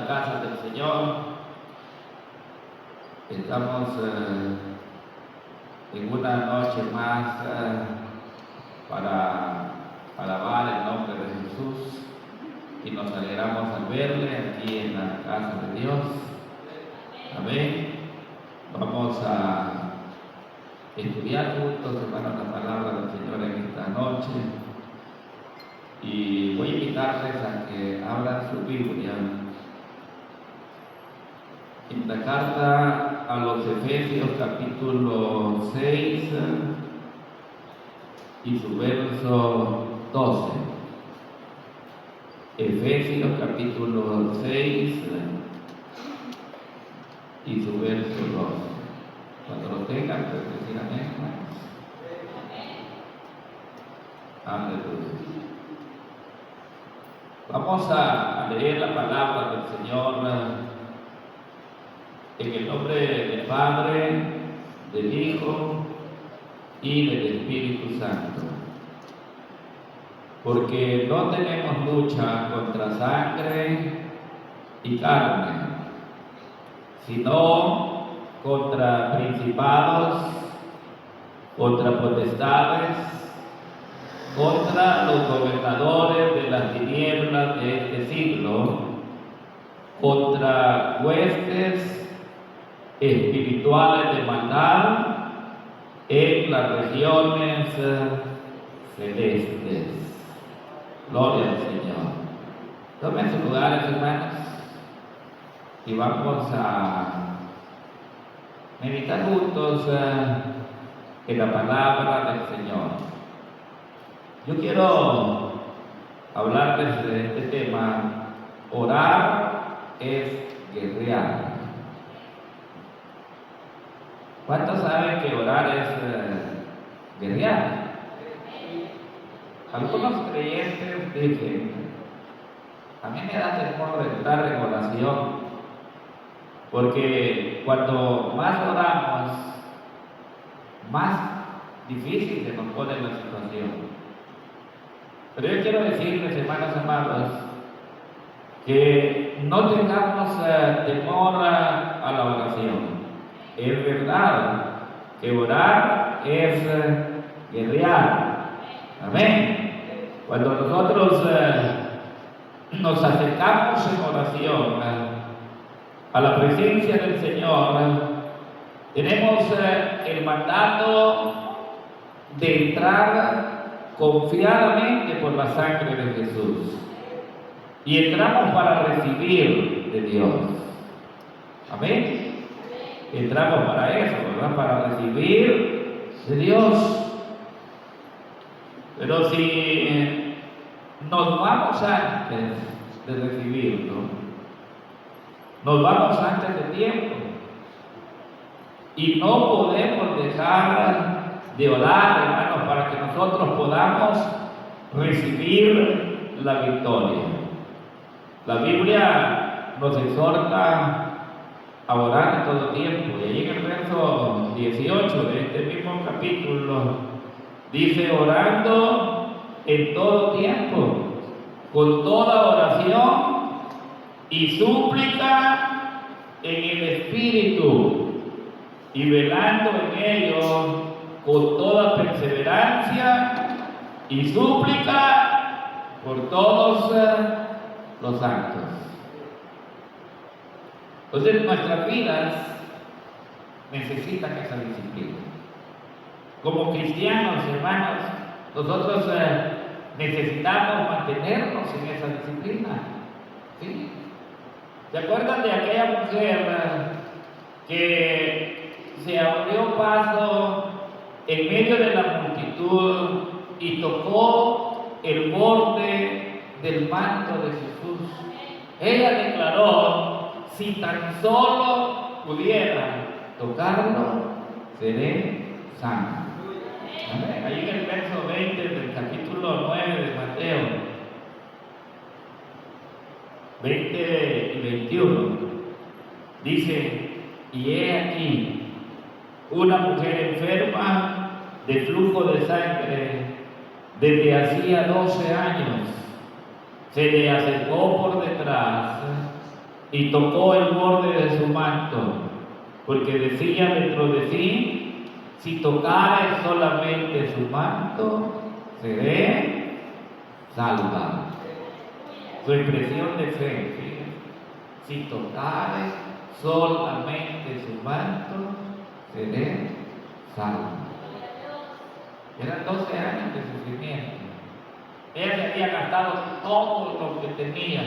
casa del Señor. Estamos en una noche más para alabar el nombre de Jesús y nos alegramos al verle aquí en la casa de Dios. Amén. Vamos a estudiar juntos, hermanos, la palabra del Señor en esta noche. Y voy a invitarles a que abran su Biblia en la carta a los Efesios capítulo 6 y su verso 12. Efesios capítulo 6 y su verso 12. Cuando lo tengan, pues decir amén. Aleluya. Vamos a leer la palabra del Señor en el nombre del Padre, del Hijo y del Espíritu Santo. Porque no tenemos lucha contra sangre y carne, sino contra principados, contra potestades, contra los gobernadores de las tinieblas de este siglo, contra huestes espirituales de maldad en las regiones celestes. Gloria al Señor. Tomen sus lugares, hermanos, y vamos a meditar juntos en la palabra del Señor. Yo quiero hablarles de este tema: orar es guerrear. ¿Cuántos saben que orar es guerrear? Algunos creyentes dicen: a mí me da temor de entrar en oración, porque cuando más oramos, más difícil se nos pone la situación. Pero yo quiero decirles, hermanos amados, que no tengamos temor a la oración. Es verdad que orar es guerrear. Amén. Cuando nosotros nos acercamos en oración a la presencia del Señor, tenemos el mandato de entrar confiadamente por la sangre de Jesús, y entramos para recibir de Dios. Amén. Entramos para eso, ¿verdad? Para recibir de Dios. Pero si nos vamos antes de recibirlo, nos vamos antes de tiempo, y no podemos dejar de orar, hermanos, para que nosotros podamos recibir la victoria. La Biblia nos exhorta a orar en todo tiempo, y ahí en el verso 18 de este mismo capítulo dice: orando en todo tiempo, con toda oración y súplica en el Espíritu, y velando en ello con toda perseverancia y súplica por todos los santos. Entonces nuestras vidas necesitan esa disciplina. Como cristianos, hermanos, nosotros necesitamos mantenernos en esa disciplina. ¿Sí? ¿Se acuerdan de aquella mujer que se abrió paso en medio de la multitud y tocó el borde del manto de Jesús? Ella declaró: si tan solo pudiera tocarlo, seré sana. Amén. Ahí en el verso 20 del capítulo 9 de Mateo, 20 y 21, dice: y he aquí una mujer enferma de flujo de sangre desde hacía 12 años. Se le acercó por detrás y tocó el borde de su manto, porque decía dentro de sí: si tocare solamente su manto, seré salva. Su expresión de fe, fíjense. Si tocare solamente su manto, seré salva. Eran 12 años de sufrimiento. Ella se había gastado todo lo que tenía,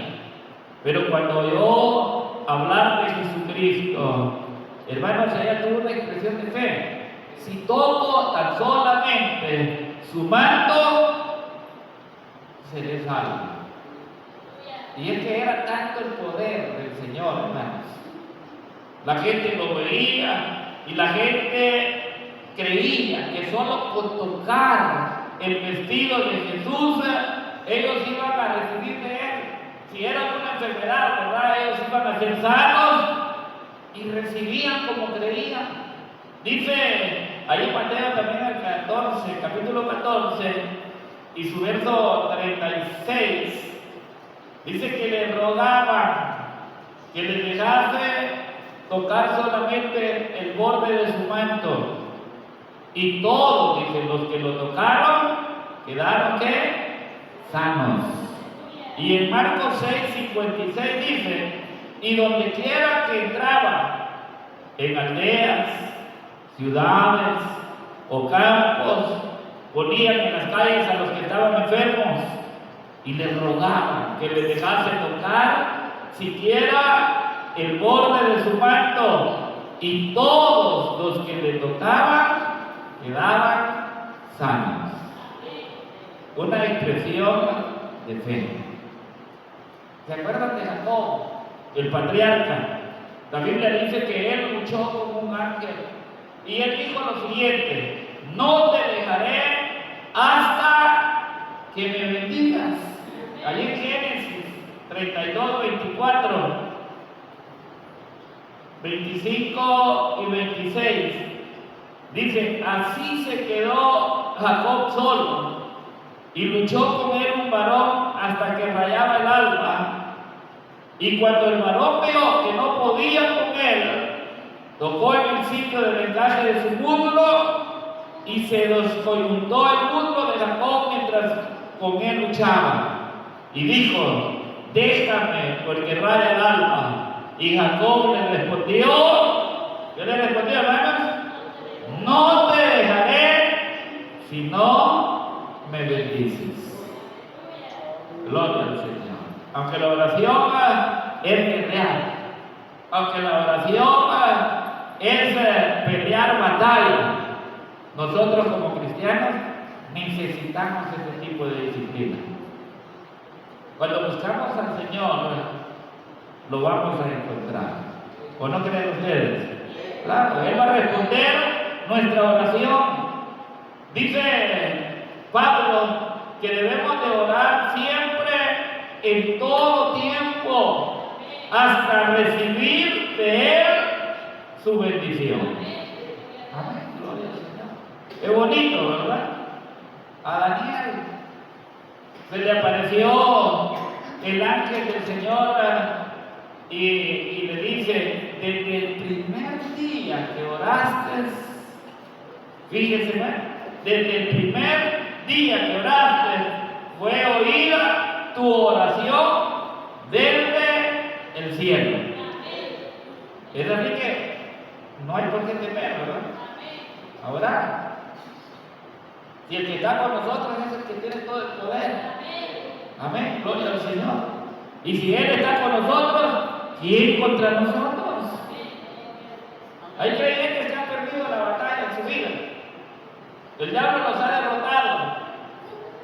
pero cuando oyó hablar de Jesucristo, hermanos, ella tuvo una expresión de fe. Si toco tan solamente su manto, seré salvo. Y es que era tanto el poder del Señor, hermanos. La gente lo veía y la gente creía que solo por tocar el vestido de Jesús ellos iban a recibir de Él. Si era una enfermedad, ¿verdad?, ellos iban a ser sanos y recibían como creían. Dice ahí Mateo también el 14, capítulo 14 y su verso 36. Dice que le rogaban que le dejase tocar solamente el borde de su manto. Y todos, dicen, los que lo tocaron, quedaron ¿qué? Sanos. Y en Marcos 6:56 dice: y donde quiera que entraba, en aldeas, ciudades o campos, ponían en las calles a los que estaban enfermos y les rogaban que les dejase tocar siquiera el borde de su manto, y todos los que le tocaban quedaban sanos. Una expresión de fe. ¿Se acuerdan de Jacob, el patriarca? La Biblia dice que él luchó como un ángel y él dijo lo siguiente: no te dejaré hasta que me bendigas. Allí en Génesis 32, 24, 25 y 26 dice: así se quedó Jacob solo y luchó con él un varón hasta que rayaba el alba. Y cuando el varón vio que no podía con él, tocó en el sitio del encaje de su muslo y se descoyuntó el muslo de Jacob mientras con él luchaba. Y dijo: déjame, porque raya el alba. Y Jacob le respondió: ¿qué le respondió, hermanos? No te dejaré si no me bendices. Gloria al Señor. Aunque la oración es real, aunque la oración es pelear batalla, nosotros como cristianos necesitamos ese tipo de disciplina. Cuando buscamos al Señor, lo vamos a encontrar. ¿O no creen ustedes? Claro, Él va a responder nuestra oración. Dice Pablo que debemos de orar siempre, en todo tiempo, hasta recibir de Él su bendición. Amén, gloria al Señor. Qué bonito, ¿verdad? A Daniel se le apareció el ángel del Señor y le dice: desde el primer día que oraste, fíjense, desde el primer día que oraste fue oída tu oración desde el cielo. Es así que no hay por qué temer, ¿verdad? Ahora, si el que está con nosotros es el que tiene todo el poder. Amén, gloria al Señor. Y si Él está con nosotros, ¿quién contra nosotros? Hay creyentes que han perdido la batalla en su vida. El diablo los ha derrotado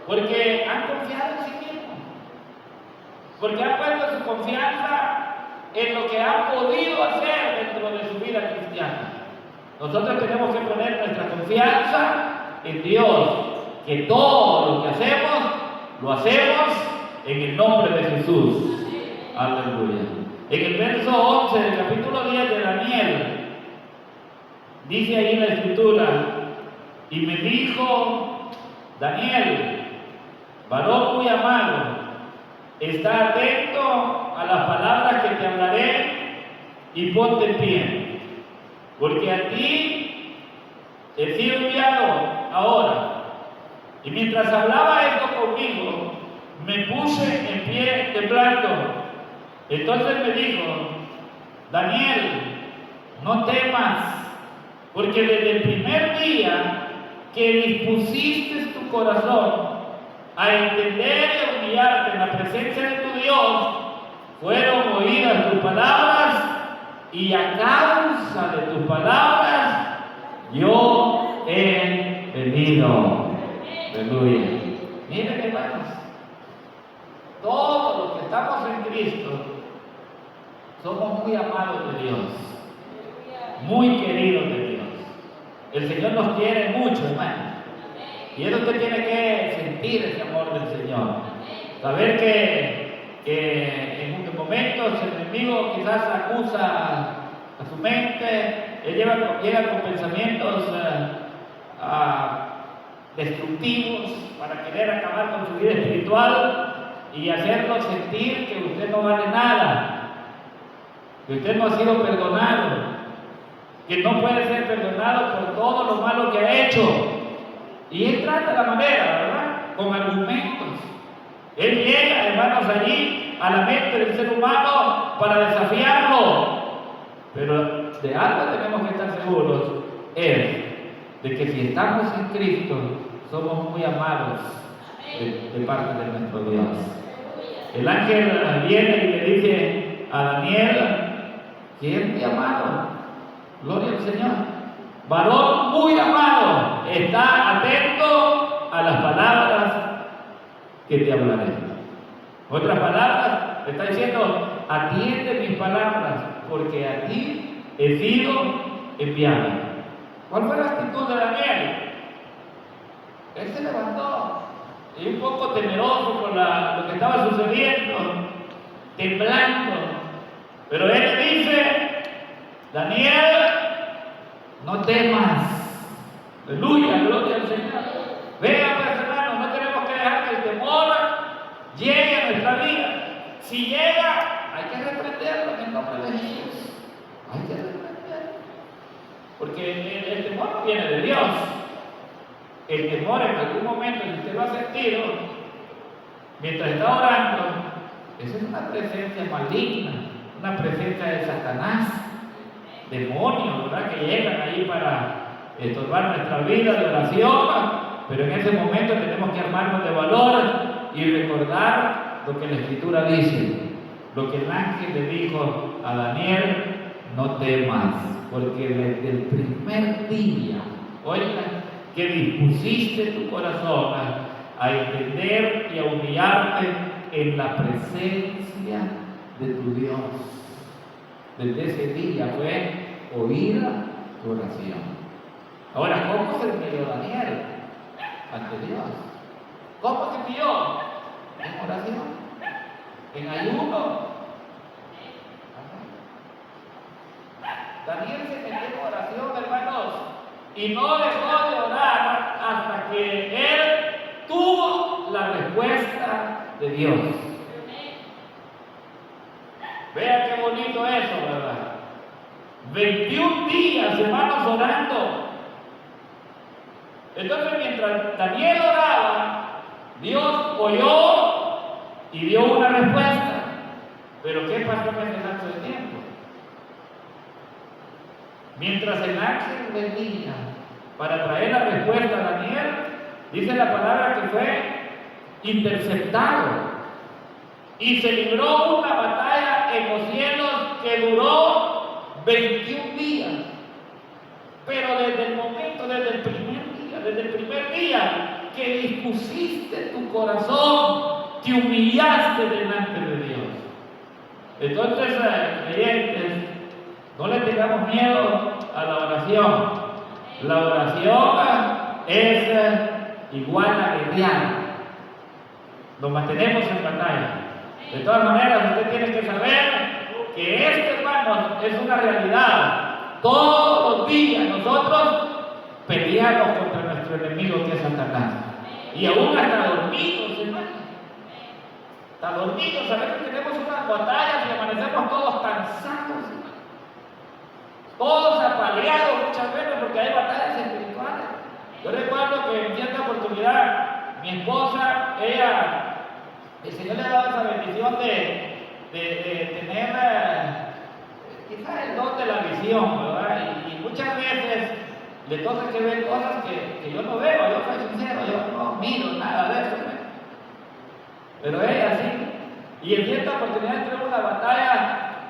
porque han confiado en sí mismos, porque han puesto su confianza en lo que han podido hacer dentro de su vida cristiana. Nosotros tenemos que poner nuestra confianza en Dios, que todo lo que hacemos, lo hacemos en el nombre de Jesús. Aleluya. En el verso 11 del capítulo 10 de Daniel, dice ahí la escritura: y me dijo Daniel, varón muy amado, está atento a las palabras que te hablaré y ponte en pie, porque a ti he sido enviado ahora. Y mientras hablaba esto conmigo, me puse en pie temblando. Entonces me dijo: Daniel, no temas, porque desde el primer día que dispusiste tu corazón a entender y humillarte en la presencia de tu Dios, fueron oídas tus palabras, y a causa de tus palabras yo he venido. Aleluya. Miren, hermanos, todos los que estamos en Cristo somos muy amados de Dios, muy queridos de Dios. El Señor nos quiere mucho, hermano. Y eso usted tiene que sentir ese amor del Señor. Saber que en momentos el enemigo quizás acusa a su mente, él llega con pensamientos destructivos para querer acabar con su vida espiritual y hacerlo sentir que usted no vale nada, que usted no ha sido perdonado, que no puede ser perdonado por todo lo malo que ha hecho. Y él trata la manera, ¿verdad? Con argumentos. Él llega, hermanos, allí a la mente del ser humano para desafiarlo. Pero de algo tenemos que estar seguros, es de que si estamos en Cristo, somos muy amados de parte de nuestro Dios. El ángel viene y le dice a Daniel: ¿quién te ha amado? Gloria al Señor. Varón muy amado, está atento a las palabras que te hablaré. Otras palabras, está diciendo: atiende mis palabras, porque a ti he sido enviado. ¿Cuál fue la actitud de Daniel? Él se levantó y un poco temeroso por lo que estaba sucediendo, temblando. Pero él le dice: Daniel, no temas. Aleluya, gloria al Señor. Vean, pues, hermanos, no tenemos que dejar que el temor llegue a nuestra vida. Si llega, hay que reprenderlo en el nombre de Jesús. Hay que reprenderlo. Porque el temor no viene de Dios. El temor, en algún momento, si usted lo ha sentido, mientras está orando, esa es una presencia maligna, una presencia de Satanás, demonios, ¿verdad?, que llegan ahí para estorbar nuestra vida de oración. Pero en ese momento tenemos que armarnos de valor y recordar lo que la Escritura dice, lo que el ángel le dijo a Daniel: no temas, porque desde el primer día, oigan, que dispusiste tu corazón a entender y a humillarte en la presencia de tu Dios, desde ese día fue oída tu oración. Ahora, ¿cómo se humilló Daniel ante Dios? ¿Cómo se humilló? En oración, en ayuno. Daniel se metió en oración, hermanos, y no dejó de orar hasta que él tuvo la respuesta de Dios. Vea qué bonito eso, ¿verdad? 21 días, hermanos, orando. Entonces, mientras Daniel oraba, Dios oyó y dio una respuesta. Pero ¿qué pasó en ese lapso de tiempo? Mientras el ángel venía para traer la respuesta a Daniel, dice la palabra que fue interceptado y se libró una batalla en los cielos que duró 21 días. Pero desde el momento, desde el primer día que dispusiste tu corazón, te humillaste delante de Dios. Entonces, creyentes, no le tengamos miedo a la oración. La oración es igual a guerrear. Nos mantenemos en batalla. De todas maneras, usted tiene que saber que esto, hermanos, es una realidad. Todos los días nosotros peleamos contra nuestro enemigo, que es Satanás. Y aún hasta dormidos, hermanos. Hasta dormidos, a veces tenemos unas batallas y amanecemos todos cansados. baleado muchas veces porque hay batallas espirituales. Yo recuerdo que en cierta oportunidad, mi esposa, el Señor le ha dado esa bendición de tener quizás el don de la visión, ¿verdad? Y muchas veces le toca que ver cosas que yo no veo, yo soy sincero, yo no miro nada de eso, ¿verdad? Pero ella sí. Y en cierta oportunidad tuvo una batalla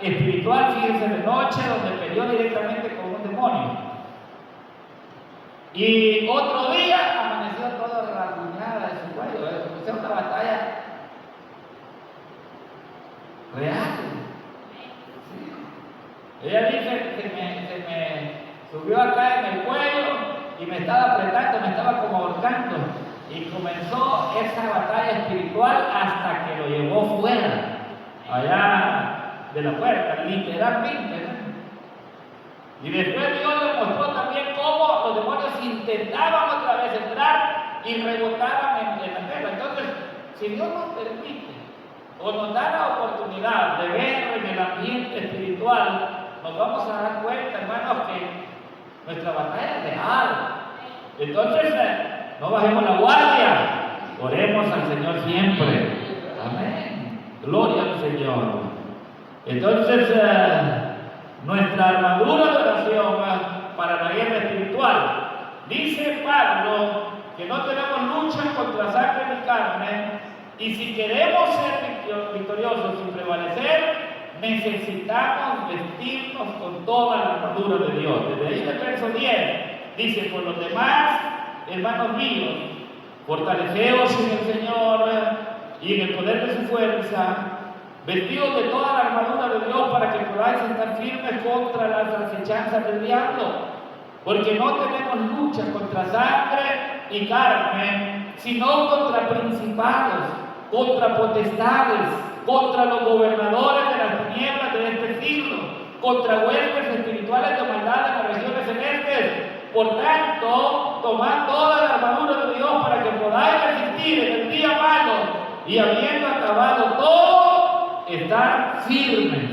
espiritual, fíjense, de noche, donde peleó directamente con un demonio. Y otro día amaneció toda rasguñada de su cuello. Es una batalla real. Sí. Ella dice que se me subió acá en el cuello y me estaba apretando, me estaba como ahorcando. Y comenzó esa batalla espiritual hasta que lo llevó fuera, allá de la puerta, literalmente, ¿no? Y después Dios le mostró también cómo los demonios intentaban otra vez entrar y rebotaban en la tierra. Entonces, si Dios nos permite o nos da la oportunidad de ver en el ambiente espiritual, nos vamos a dar cuenta, hermanos, que nuestra batalla es real. Entonces, no bajemos la guardia, oremos al Señor siempre. Amén. Gloria al Señor. Entonces, nuestra armadura de oración para la guerra espiritual. Dice Pablo que no tenemos lucha contra sangre ni carne, y si queremos ser victoriosos y prevalecer, necesitamos vestirnos con toda la armadura de Dios. Desde ahí el verso 10 dice: por los demás, hermanos míos, fortaleceos en el Señor y en el poder de su fuerza, vestidos de toda la armadura de Dios para que podáis estar firmes contra las acechanzas del diablo. Porque no tenemos lucha contra sangre y carne, sino contra principados, contra potestades, contra los gobernadores de las tinieblas de este siglo, contra huestes espirituales de maldad en las regiones celestes. Por tanto, tomad toda la armadura de Dios para que podáis resistir en el día malo, y habiendo acabado todo, estar firmes.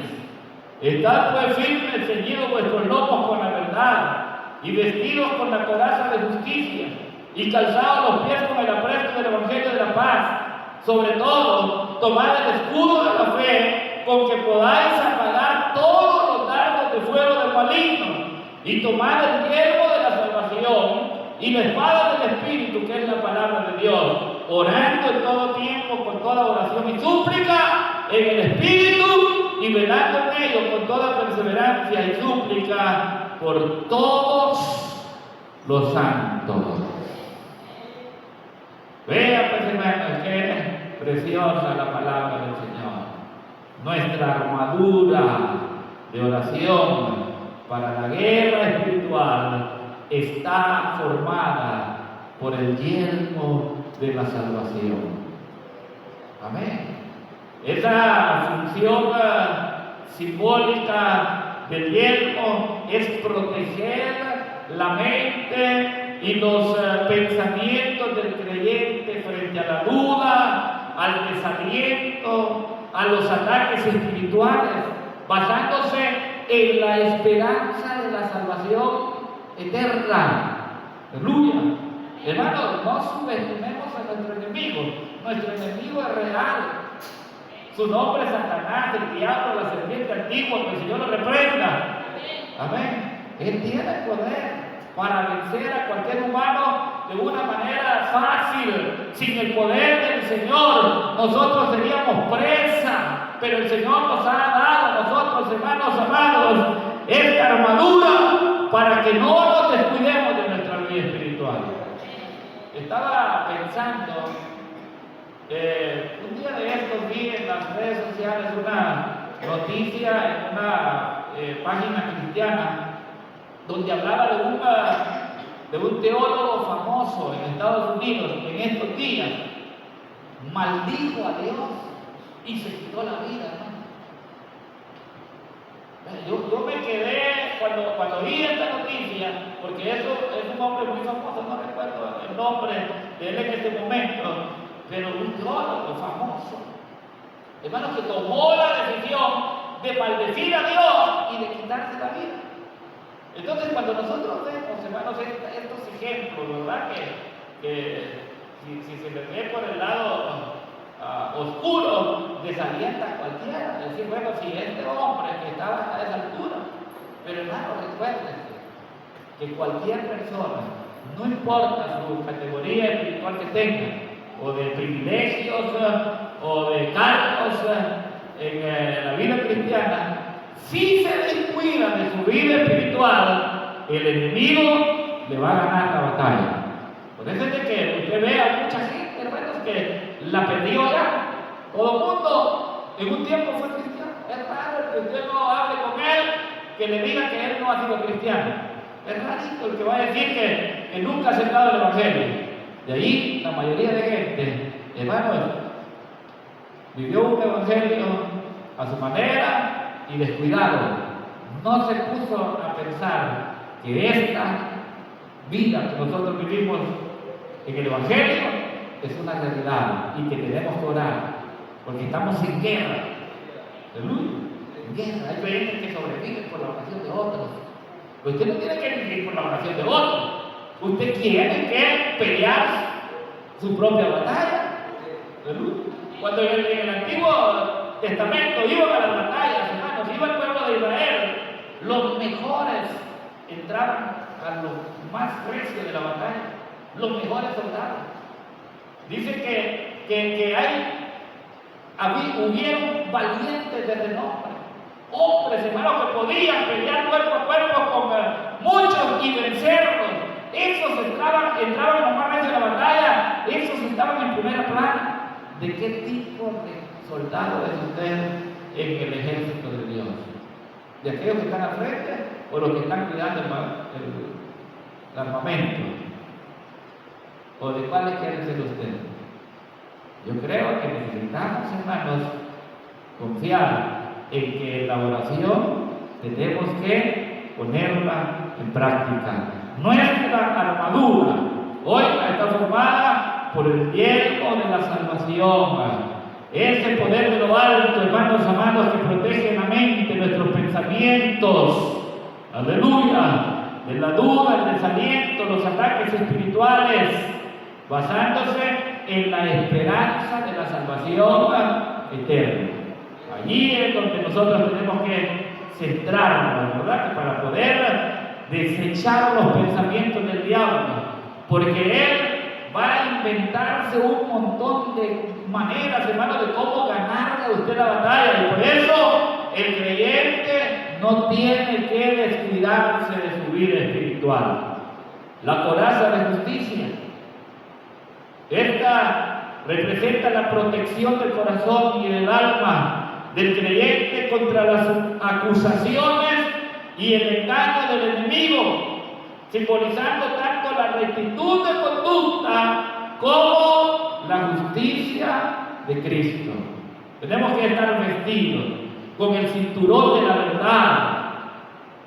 Estad pues firmes, ceñidos vuestros lomos con la verdad, y vestidos con la coraza de justicia, y calzados los pies con el apresto del Evangelio de la paz. Sobre todo, tomad el escudo de la fe, con que podáis apagar todos los dardos de fuego del maligno, y tomad el yelmo de la salvación y la espada del Espíritu, que es la palabra de Dios, orando en todo tiempo con toda oración y súplica en el Espíritu, y velando en ello con toda perseverancia y súplica por todos los santos. Vea, pues, hermanos, qué preciosa la palabra del Señor. Nuestra armadura de oración para la guerra espiritual está formada por el yelmo de la salvación. Amén. Esa función simbólica del yelmo es proteger la mente y los pensamientos del creyente frente a la duda, al desaliento, a los ataques espirituales, basándose en la esperanza de la salvación eterna. Aleluya. Hermanos, no subestimemos a nuestro enemigo. Nuestro enemigo es real. Su nombre es Satanás, el diablo, la serpiente antigua, que el Señor lo reprenda. Amén. Él tiene poder para vencer a cualquier humano de una manera fácil. Sin el poder del Señor, nosotros seríamos presa. Pero el Señor nos ha dado a nosotros, hermanos amados, esta armadura para que no nos descuidemos de nuestra vida espiritual. Estaba pensando, un día de estos vi en las redes sociales una noticia en una página cristiana donde hablaba de un teólogo famoso en Estados Unidos en estos días. Maldijo a Dios y se quitó la vida, ¿no? Yo me quedé cuando vi esta noticia, porque eso es un hombre muy famoso, no recuerdo el nombre de él en este momento, pero un teólogo famoso, hermano, que tomó la decisión de maldecir a Dios y de quitarse la vida. Entonces, cuando nosotros vemos, hermanos, estos ejemplos, ¿verdad? Que si se le ve por el lado oscuro, desalienta a cualquiera. Es decir, bueno, si este hombre que estaba hasta esa altura, pero hermano, recuérdense que cualquier persona, no importa su categoría espiritual que tenga, o de privilegios, o de cargos en la vida cristiana, si se descuida de su vida espiritual, el enemigo le va a ganar la batalla. Por eso es de que usted ve a mucha gente, hermanos, que la perdió ya. Todo el mundo en un tiempo fue cristiano. Es raro el que usted no hable con él, que le diga que él no ha sido cristiano. Es rarito el que va a decir que nunca ha aceptado el Evangelio. De ahí la mayoría de gente, hermanos, vivió un Evangelio a su manera y descuidado. No se puso a pensar que esta vida que nosotros vivimos en el Evangelio es una realidad y que tenemos que orar, porque estamos en guerra. ¿Aleluya? En guerra. Hay creyentes que sobreviven por la oración de otros. Pero usted no tiene que vivir por la oración de otros. Usted tiene que pelear su propia batalla. ¿Aleluya? Cuando en el Antiguo Testamento iban a las batallas, hermanos, iba el pueblo de Israel, los mejores entraban a los más recios de la batalla, los mejores soldados. Dice que hubieron valientes de renombre, hombres, hermanos, que podían pelear cuerpo a cuerpo con muchos y vencerlos. Esos entraban a los más recios de la batalla, esos estaban en primera plana. ¿De qué tipo de soldado es usted en el ejército de Dios? ¿De aquellos que están al frente o los que están cuidando el armamento? ¿O de cuáles quiere ser usted? Yo creo que necesitamos, hermanos, confiar en que la oración tenemos que ponerla en práctica. Nuestra armadura hoy está formada por el yelmo de la salvación. Ese poder de lo alto, hermanos amados, que protege la mente, nuestros pensamientos. Aleluya. De la duda, el desaliento, los ataques espirituales, basándose en la esperanza de la salvación eterna. Allí es donde nosotros tenemos que centrarnos, ¿verdad? Que para poder desechar los pensamientos del diablo, porque él va a inventarse un montón de maneras, hermanos, de cómo ganarle a usted la batalla. Y por eso el creyente no tiene que descuidarse de su vida espiritual. La coraza de justicia, esta representa la protección del corazón y del alma del creyente contra las acusaciones y el engaño del enemigo, simbolizando tanto la rectitud de conducta como la justicia de Cristo. Tenemos que estar vestidos con el cinturón de la verdad.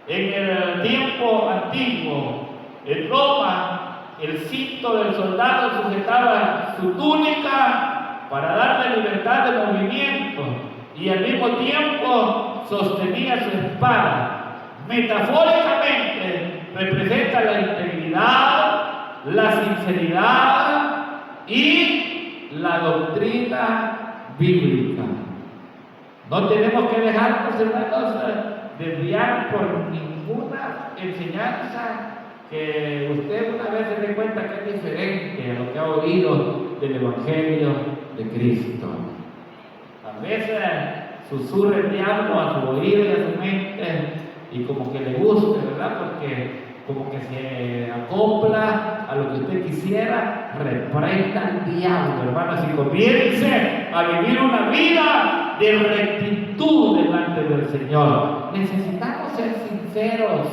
En el tiempo antiguo, en Roma, el cinto del soldado sujetaba su túnica para darle libertad de movimiento y al mismo tiempo sostenía su espada. Metafóricamente representa la integridad, la sinceridad y la doctrina bíblica. No tenemos que dejarnos, hermanos, desviar por ninguna enseñanza que usted una vez se dé cuenta que es diferente a lo que ha oído del Evangelio de Cristo. A veces susurra el diablo a su oído y a su mente y como que le guste, ¿verdad? Porque como que se acopla a lo que usted quisiera. Reprenda al diablo, hermanos, y comience a vivir una vida de rectitud delante del Señor. Necesitamos ser sinceros.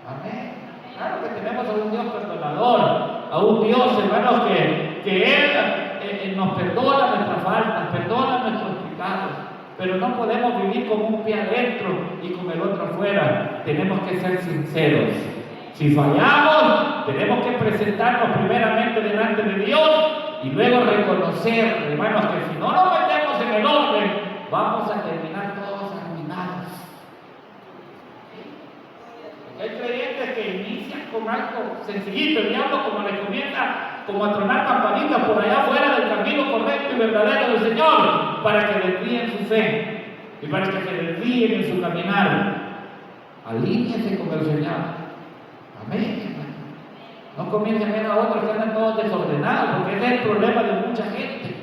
Amén. Claro que tenemos a un Dios perdonador, a un Dios, hermanos, que Él nos perdona nuestras faltas, perdona nuestros pecados, pero no podemos vivir con un pie adentro y con el otro afuera. Tenemos que ser sinceros. Si fallamos, tenemos que presentarnos primeramente delante de Dios y luego reconocer, hermanos, que si no nos metemos en el orden, vamos a terminar todos arruinados. Hay creyentes que inician con algo sencillito, el diablo como le comienza como a tronar campanitas por allá afuera del camino correcto y verdadero del Señor, para que desvíen su fe y para que se desvíen en su caminar. Alíñense con el Señor. Amén. No comiencen a ver a otros que andan todos desordenados, porque ese es el problema de mucha gente,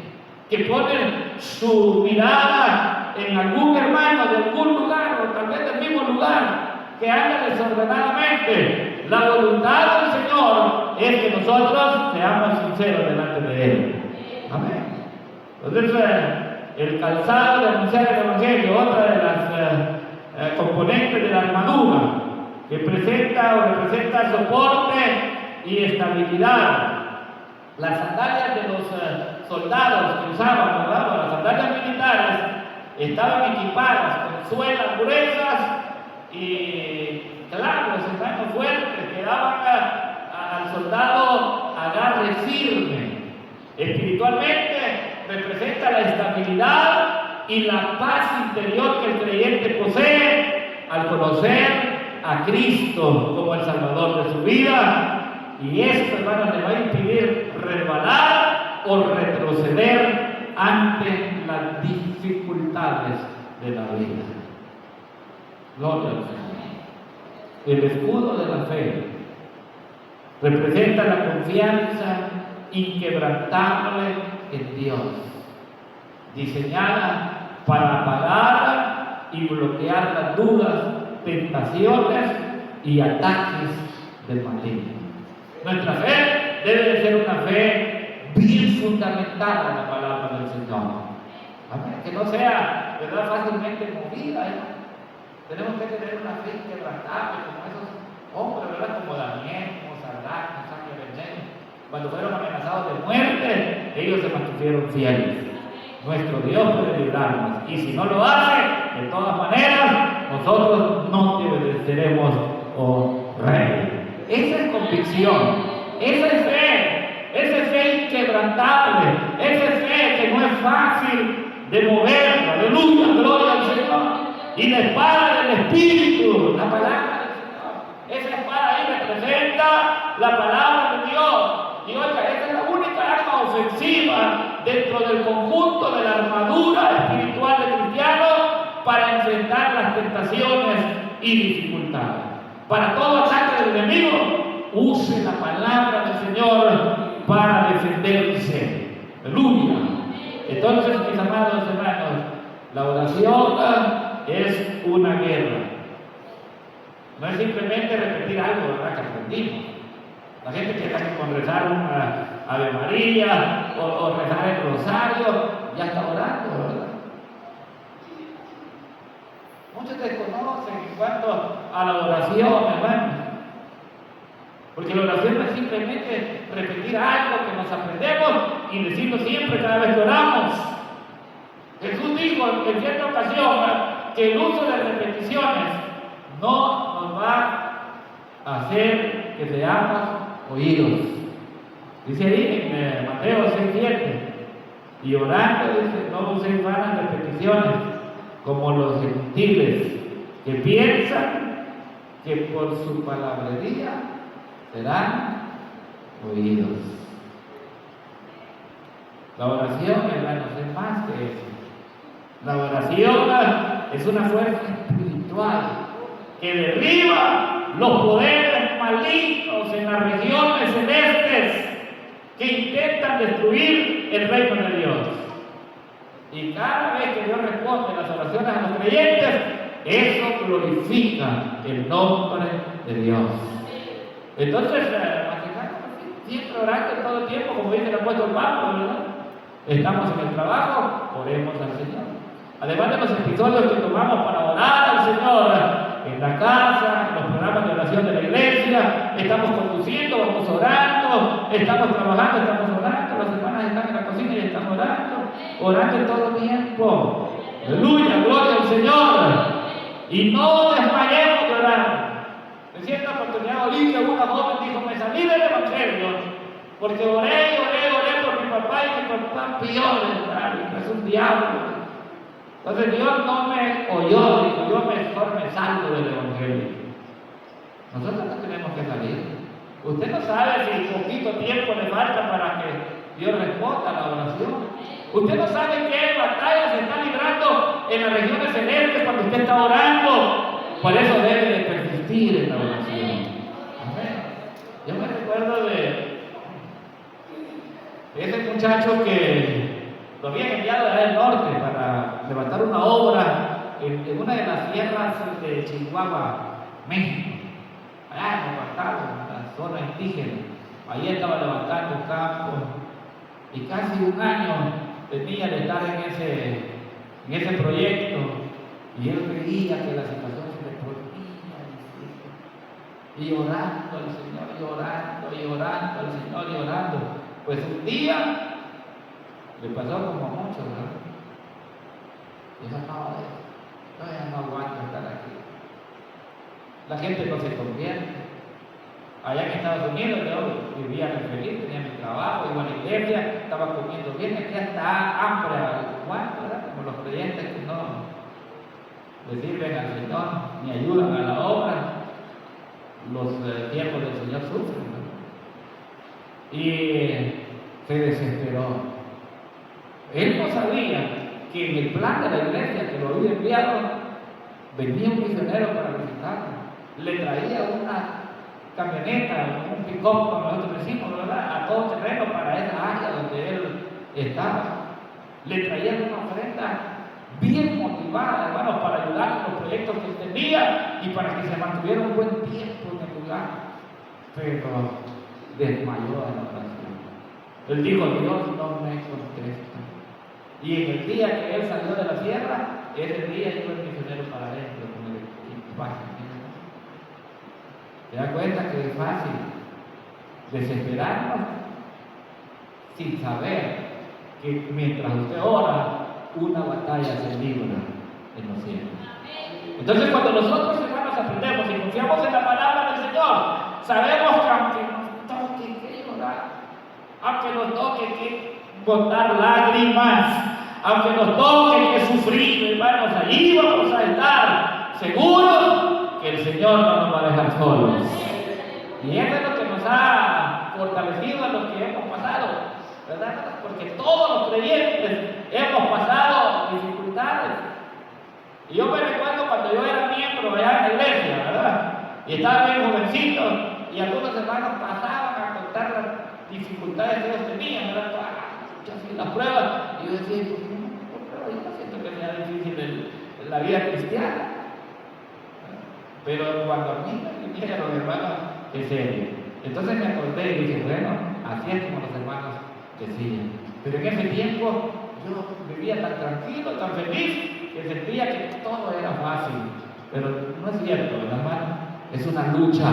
que ponen su mirada en algún hermano de algún lugar, o tal vez del mismo lugar, que anda desordenadamente. La voluntad del Señor es que nosotros seamos sinceros delante de Él. Amén. Entonces, el calzado de anunciar el Evangelio, otra de las componentes de la armadura, que presenta o representa soporte y estabilidad. Las sandalias de los soldados que usaban, ¿verdad? Las sandalias militares estaban equipadas con suelas gruesas y clavos, hermanos, fuertes, que daban al soldado agarre firme. Espiritualmente representa la estabilidad y la paz interior que el creyente posee al conocer a Cristo como el Salvador de su vida. Y esto, hermanos, le va a impedir resbalar o retroceder ante las dificultades de la vida. Gloria al Señor. El escudo de la fe representa la confianza inquebrantable en Dios, diseñada para apagar y bloquear las dudas, tentaciones y ataques del maligno. Nuestra fe debe de ser una fe bien fundamentada en la palabra del Señor. Amén. Que no sea, ¿verdad?, fácilmente movida. Tenemos que tener una fe inquebrantable como esos hombres, ¿verdad?, como Daniel, como Sadrach, Mesach y Abednego. Cuando fueron amenazados de muerte, ellos se mantuvieron fieles. Nuestro Dios puede librarnos, y si no lo hace, de todas maneras, nosotros no te obedeceremos, oh Rey. Esa es convicción, esa es fe inquebrantable, esa es fe que no es fácil de mover. Aleluya, gloria al Señor. Y la espada del Espíritu, la palabra del Señor, esa espada ahí representa la palabra de Dios. Y oiga, esa es la única arma ofensiva dentro del conjunto de la armadura espiritual del cristiano para enfrentar las tentaciones y dificultades. Para todo ataque del enemigo, use la palabra del Señor para defenderse. Aleluya. Entonces, mis amados hermanos, la oración es una guerra. No es simplemente repetir algo, ¿verdad?, que aprendimos. La gente piensa que con rezar una Ave María o rezar el rosario ya está orando, ¿verdad? Muchos desconocen en cuanto a la oración, hermanos. Porque la oración no es simplemente repetir algo que nos aprendemos y decirlo siempre cada vez que oramos. Jesús dijo en cierta ocasión que el uso de repeticiones no nos va a hacer que seamos oídos. Dice ahí en Mateo 6:7, y orando, dice, no uséis vanas repeticiones como los gentiles, que piensan que por su palabrería serán oídos. La oración, hermanos, es más que eso. La oración es una fuerza espiritual que derriba los poderes malignos en las regiones celestes que intentan destruir el reino de Dios. Y cada vez que Dios responde las oraciones a los creyentes, eso glorifica el nombre de Dios. Entonces, siempre orando todo el tiempo, como dice el apóstol Pablo, ¿verdad? Estamos en el trabajo, oremos al Señor. Además de los episodios que tomamos para orar al Señor, en la casa, en los programas de oración de la iglesia, estamos conduciendo, vamos orando, estamos trabajando, estamos orando, las hermanas están en la cocina y están orando en todo tiempo. Aleluya, gloria al Señor. Y no desmayemos de orar. En cierta oportunidad, Olivia, una joven, dijo: me salí del Evangelio porque oré por mi papá y mi papá pidió, es un diablo. Entonces Dios no me oyó, dijo: yo mejor me salgo del Evangelio. Nosotros no tenemos que salir. Usted no sabe si poquito tiempo le falta para que Dios responda a la oración. Usted no sabe qué batalla se está librando en las regiones celestes cuando usted está orando. Por eso debe de persistir en la oración. Amén. Yo me recuerdo de ese muchacho que lo habían enviado allá del norte para levantar una obra en una de las sierras de Chihuahua, México. Allá en la zona indígena. Ahí estaba levantando campos y casi un año tenía de estar en ese proyecto, y él veía que la situación se le ponía difícil, y orando al Señor, y orando al Señor, y orando. Pues un día le pasó como a muchos, ¿verdad? Dijo: no, yo ya no aguanto estar aquí. La gente no se convierte. Allá en Estados Unidos yo vivía muy feliz, tenía mi trabajo, iba a la iglesia, estaba comiendo bien, aquí está hambre al cuarto, ¿verdad? Como los creyentes que no le sirven al Señor ni ayudan a la obra, los siervos del Señor sufren, ¿verdad? Y se desesperó. Él no sabía que en el plan de la iglesia que lo había enviado venía un misionero para visitarlo, le traía una camioneta, un pick-up, como nosotros decimos, ¿verdad?, a todo terreno para esa área donde él estaba. Le traían una ofrenda bien motivada, hermanos, para ayudar en los proyectos que él tenía y para que se mantuviera un buen tiempo en el lugar. Pero desmayó en la oración. Él dijo: Dios no me contesta. Y en el día que él salió de la sierra, ese día iba el misionero para adentro con el equipaje. ¿Se da cuenta que es fácil desesperarnos sin saber que mientras usted ora, una batalla se libra en los cielos? Entonces, cuando nosotros, hermanos, aprendemos y confiamos en la palabra del Señor, sabemos que aunque nos toque que llorar, aunque nos toque que botar lágrimas, aunque nos toque que sufrir, hermanos, allí vamos a estar seguros que el Señor no nos va a dejar solos. Y eso es lo que nos ha fortalecido en lo que hemos pasado, ¿verdad? Porque todos los creyentes hemos pasado dificultades. Y yo me recuerdo cuando yo era miembro allá en la iglesia, ¿verdad? Y estaba bien jovencito, y algunos hermanos pasaban a contar las dificultades que ellos tenían, ¿verdad? Yo hacía las pruebas, y yo decía: yo no siento que sea difícil la vida cristiana. Pero cuando a mí me vinieron, hermanos, en serio. Entonces me acordé y dije: bueno, así es como los hermanos decían. Pero en ese tiempo yo vivía tan tranquilo, tan feliz, que sentía que todo era fácil. Pero no es cierto, hermano. Es una lucha.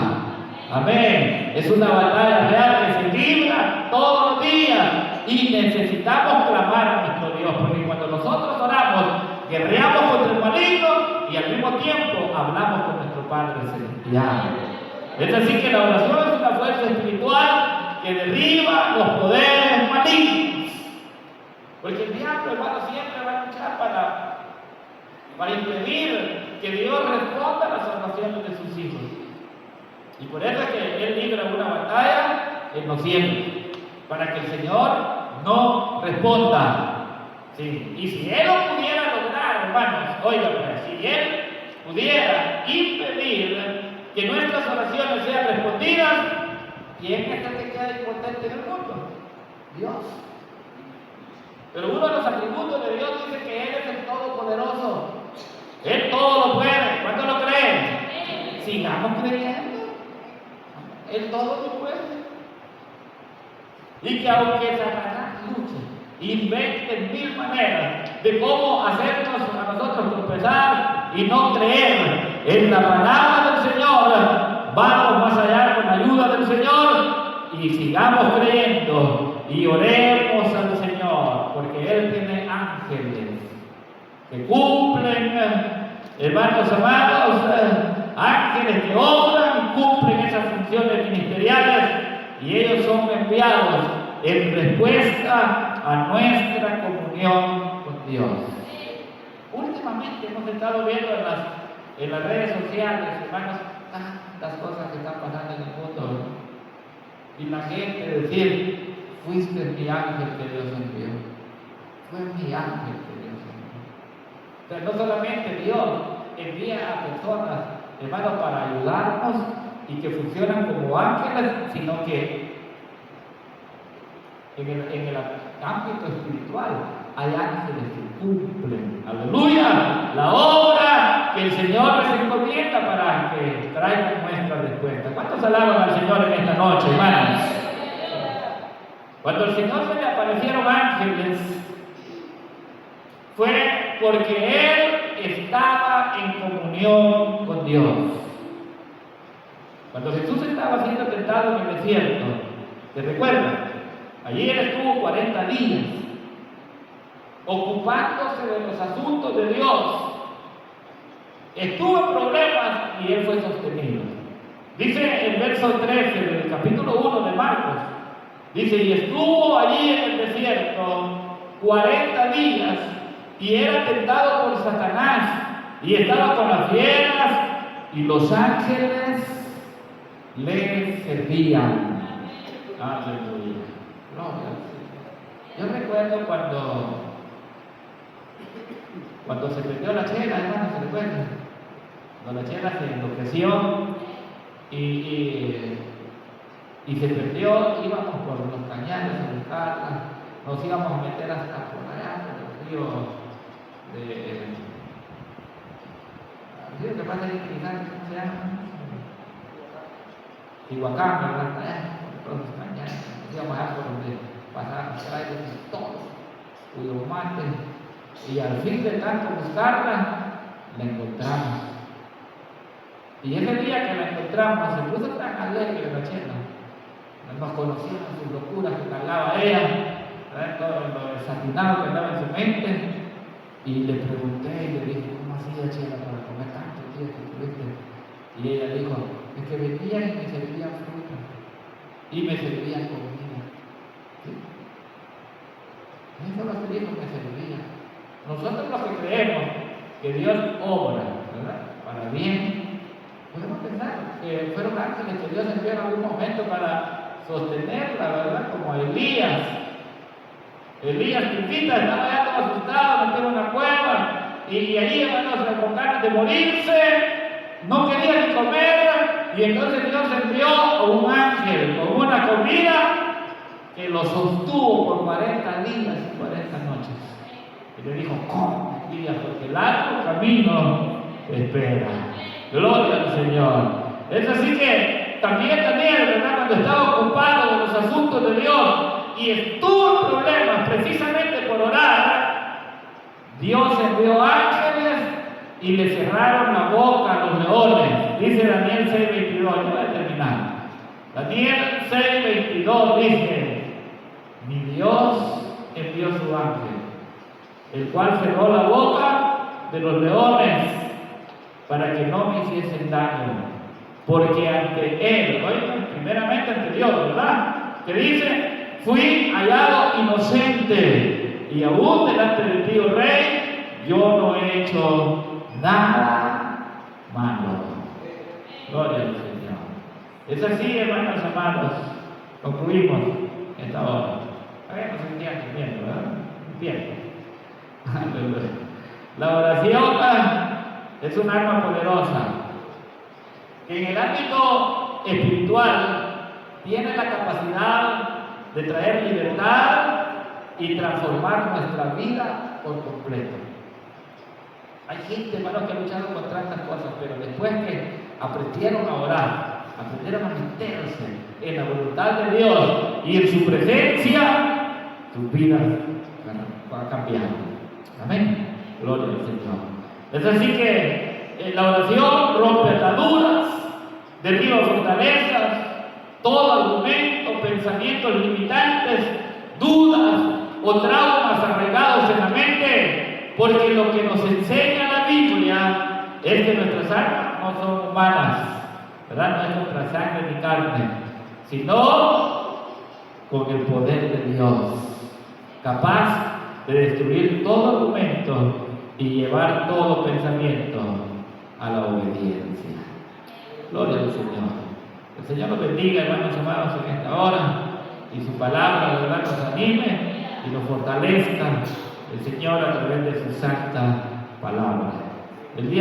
Amén. Es una batalla real que se libra todos los días. Y necesitamos clamar a nuestro Dios, porque cuando nosotros oramos, guerreamos contra el maligno y al mismo tiempo hablamos con nuestro Padre Celestial. Es decir, que la oración es una fuerza espiritual que derriba los poderes malignos. Porque el diablo, hermano, siempre va a luchar para impedir que Dios responda a las oraciones de sus hijos. Y por eso es que Él libra una batalla en los cielos, para que el Señor no responda. Sí. Y si Él lo pudiera lograr, hermanos, oigan, si Él pudiera impedir que nuestras oraciones sean respondidas, ¿quién es el que queda impotente en el mundo? Dios. Pero uno de los atributos de Dios dice que Él es el Todopoderoso. Él todo lo puede. ¿Cuánto lo creen? Sigamos creyendo. Él todo lo puede. Y que aunque Satanás luche, invente 1000 maneras de cómo hacernos a nosotros tropezar y no creer en la palabra del Señor, vamos más allá con la ayuda del Señor y sigamos creyendo y oremos al Señor, porque Él tiene ángeles que cumplen, hermanos amados, ángeles que obran y cumplen esas funciones ministeriales, y ellos son enviados en respuesta a nuestra comunión con Dios. Últimamente hemos estado viendo en las redes sociales, hermanos, tantas cosas que están pasando en el mundo. Y la gente decir, fuiste mi ángel que Dios envió. Fue mi ángel que Dios envió. Pero no solamente Dios envía a personas, hermanos, para ayudarnos y que funcionan como ángeles, sino que en el ámbito espiritual hay ángeles que cumplen, aleluya, la obra que el Señor les encomienda para que traigan nuestra respuesta. ¿Cuántos alaban al Señor en esta noche, hermanos? Cuando el Señor se le aparecieron ángeles, fue porque Él estaba en comunión con Dios. Cuando Jesús estaba siendo tentado en el desierto, ¿te recuerdas? Allí Él estuvo 40 días ocupándose de los asuntos de Dios. Estuvo en problemas y Él fue sostenido. Dice el verso 13 del capítulo 1 de Marcos, dice, y estuvo allí en el desierto 40 días y era tentado por Satanás y estaba con las fieras y los ángeles le servían. Aleluya. Yo recuerdo cuando se perdió la chela, hermano, ¿se recuerda? Cuando la chela se enloqueció y se perdió, íbamos por los cañares a buscarla, nos íbamos a meter hasta por allá, por el río que pasa ahí, ¿cómo se llama? Tihuacán, ¿verdad? Por todos los cañares, nos íbamos allá por donde pasaban los trailers y todo, cuyo mate, y al fin de tanto buscarla, la encontramos. Y ese día que la encontramos, se puso tan alegre la chela. Nos conocíamos sus locuras que cargaba ella, todo lo desatinado que andaba en su mente. Y le pregunté y le dije, ¿cómo hacía Chela para comer tantos días que tuviste? Y ella dijo, es que venían y me servían fruta y me servían comida. ¿Sí? Eso es lo que dijo, me servía. Nosotros los que creemos que Dios obra, ¿verdad?, para bien, podemos pensar que fueron ángeles que Dios envió en algún momento para sostenerla, ¿verdad? Como a Elías. Elías, chiquita, estaba ya todo asustado, metido en una cueva, y allí, hermanos, con ganas de morirse, no quería ni comer, y entonces Dios envió un ángel con una comida que lo sostuvo por 40 días y 40 noches. Y le dijo, come, Elías, porque el largo camino te espera. Gloria al Señor. Es así que también, ¿verdad?, cuando estaba ocupado de los asuntos de Dios y estuvo en problemas precisamente por orar, Dios envió ángeles y le cerraron la boca a los leones. Dice Daniel 6:22, yo voy a terminar. Daniel 6:22 dice, mi Dios envió su ángel, el cual cerró la boca de los leones para que no me hiciesen daño. Porque ante Él, primeramente ante Dios, ¿verdad?, que dice, fui hallado inocente y aún delante de ti, oh rey, yo no he hecho nada malo. Gloria al Señor. Es así, hermanos amados, concluimos esta hora. No se entiende bien, ¿verdad? Bien. La oración es un arma poderosa que en el ámbito espiritual tiene la capacidad de traer libertad y transformar nuestra vida por completo. Hay gente, hermanos, que ha luchado con tantas cosas, pero después que aprendieron a orar, aprendieron a meterse en la voluntad de Dios y en su presencia, sus vidas van cambiando. Amén. Gloria al Señor. Es así que la oración rompe ataduras, derriba fortalezas, todo argumento, pensamientos limitantes, dudas o traumas arraigados en la mente, porque lo que nos enseña la Biblia es que nuestras almas no son humanas, ¿verdad? No es contra sangre ni carne, sino con el poder de Dios, capaz de destruir todo argumento y llevar todo pensamiento a la obediencia. Gloria al Señor. El Señor los bendiga, hermanos amados, en esta hora, y su palabra, de verdad, nos anime y nos fortalezca el Señor a través de su santa palabra. El día